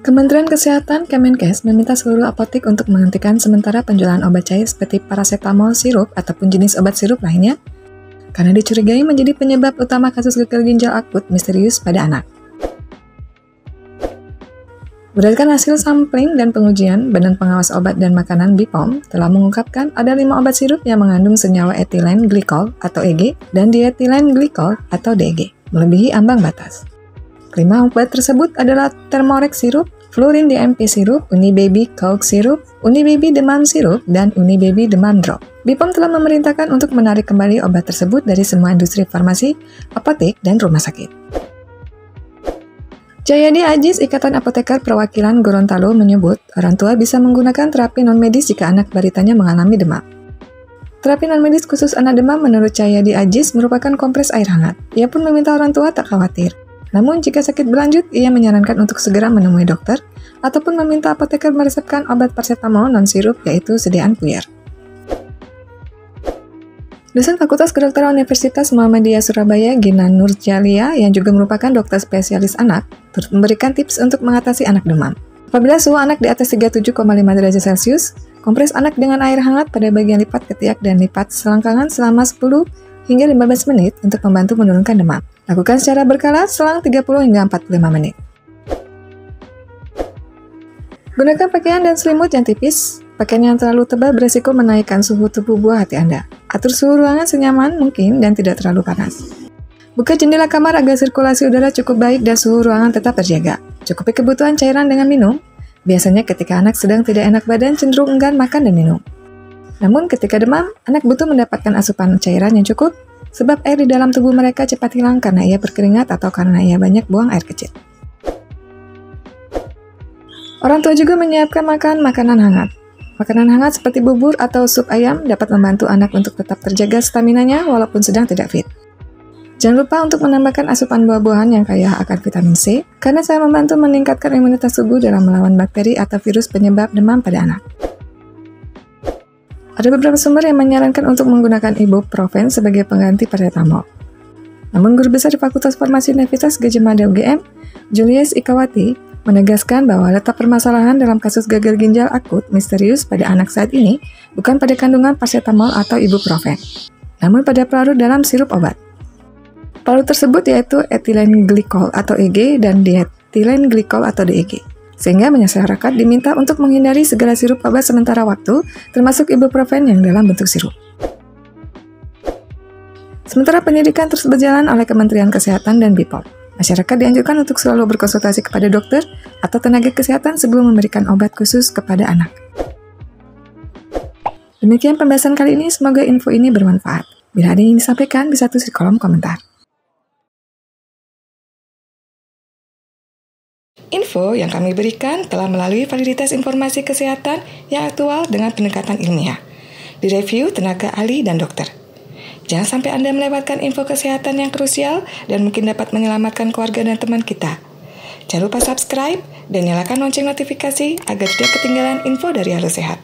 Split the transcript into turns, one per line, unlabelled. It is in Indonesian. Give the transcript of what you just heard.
Kementerian Kesehatan Kemenkes meminta seluruh apotek untuk menghentikan sementara penjualan obat cair seperti paracetamol sirup ataupun jenis obat sirup lainnya karena dicurigai menjadi penyebab utama kasus gagal ginjal akut misterius pada anak. Berdasarkan hasil sampling dan pengujian, Badan Pengawas Obat dan Makanan BPOM telah mengungkapkan ada 5 obat sirup yang mengandung senyawa ethylene glycol atau EG dan diethylene glycol atau DEG, melebihi ambang batas. Kelima obat tersebut adalah Thermorex sirup, Flurin DMP sirup, Unibaby Cough sirup, Unibaby demam sirup, dan Unibaby demam drop. BPOM telah memerintahkan untuk menarik kembali obat tersebut dari semua industri farmasi, apotek, dan rumah sakit. Jayadi Aziz, Ikatan Apoteker Perwakilan Gorontalo menyebut, orang tua bisa menggunakan terapi non-medis jika anak balitanya mengalami demam. Terapi non-medis khusus anak demam menurut Jayadi Aziz merupakan kompres air hangat. Ia pun meminta orang tua tak khawatir. Namun jika sakit berlanjut, ia menyarankan untuk segera menemui dokter ataupun meminta apoteker meresepkan obat paracetamol non-sirup yaitu sediaan puyer. Dosen Fakultas Kedokteran Universitas Muhammadiyah Surabaya, Gina Nurjalia, yang juga merupakan dokter spesialis anak, turut memberikan tips untuk mengatasi anak demam. Apabila suhu anak di atas 37,5 derajat Celcius, kompres anak dengan air hangat pada bagian lipat ketiak dan lipat selangkangan selama 10 hingga 15 menit untuk membantu menurunkan demam. Lakukan secara berkala selang 30 hingga 45 menit. Gunakan pakaian dan selimut yang tipis. Pakaian yang terlalu tebal beresiko menaikkan suhu tubuh buah hati Anda. Atur suhu ruangan senyaman mungkin dan tidak terlalu panas. Buka jendela kamar agar sirkulasi udara cukup baik dan suhu ruangan tetap terjaga. Cukupi kebutuhan cairan dengan minum. Biasanya ketika anak sedang tidak enak badan cenderung enggan makan dan minum. Namun ketika demam, anak butuh mendapatkan asupan cairan yang cukup sebab air di dalam tubuh mereka cepat hilang karena ia berkeringat atau karena ia banyak buang air kecil. Orang tua juga menyiapkan makanan hangat. Makanan hangat seperti bubur atau sup ayam dapat membantu anak untuk tetap terjaga staminanya walaupun sedang tidak fit. Jangan lupa untuk menambahkan asupan buah-buahan yang kaya akan vitamin C, karena saya membantu meningkatkan imunitas tubuh dalam melawan bakteri atau virus penyebab demam pada anak. Ada beberapa sumber yang menyarankan untuk menggunakan ibuprofen sebagai pengganti paracetamol. Namun Guru Besar di Fakultas Farmasi Universitas Gadjah Mada UGM, Julius Ikawati, menegaskan bahwa letak permasalahan dalam kasus gagal ginjal akut misterius pada anak saat ini bukan pada kandungan paracetamol atau ibuprofen, namun pada pelarut dalam sirup obat. Pelarut tersebut yaitu ethylene glycol atau EG dan diethylene glycol atau DEG. Sehingga masyarakat diminta untuk menghindari segala sirup obat sementara waktu, termasuk ibuprofen yang dalam bentuk sirup. Sementara penyidikan terus berjalan oleh Kementerian Kesehatan dan BPOM, masyarakat dianjurkan untuk selalu berkonsultasi kepada dokter atau tenaga kesehatan sebelum memberikan obat khusus kepada anak. Demikian pembahasan kali ini, semoga info ini bermanfaat. Bila ada yang ingin disampaikan, bisa tulis di kolom komentar. Info yang kami berikan telah melalui validitas informasi kesehatan yang aktual dengan pendekatan ilmiah, direview tenaga ahli dan dokter. Jangan sampai Anda melewatkan info kesehatan yang krusial dan mungkin dapat menyelamatkan keluarga dan teman kita. Jangan lupa subscribe dan nyalakan lonceng notifikasi agar tidak ketinggalan info dari Halo Sehat.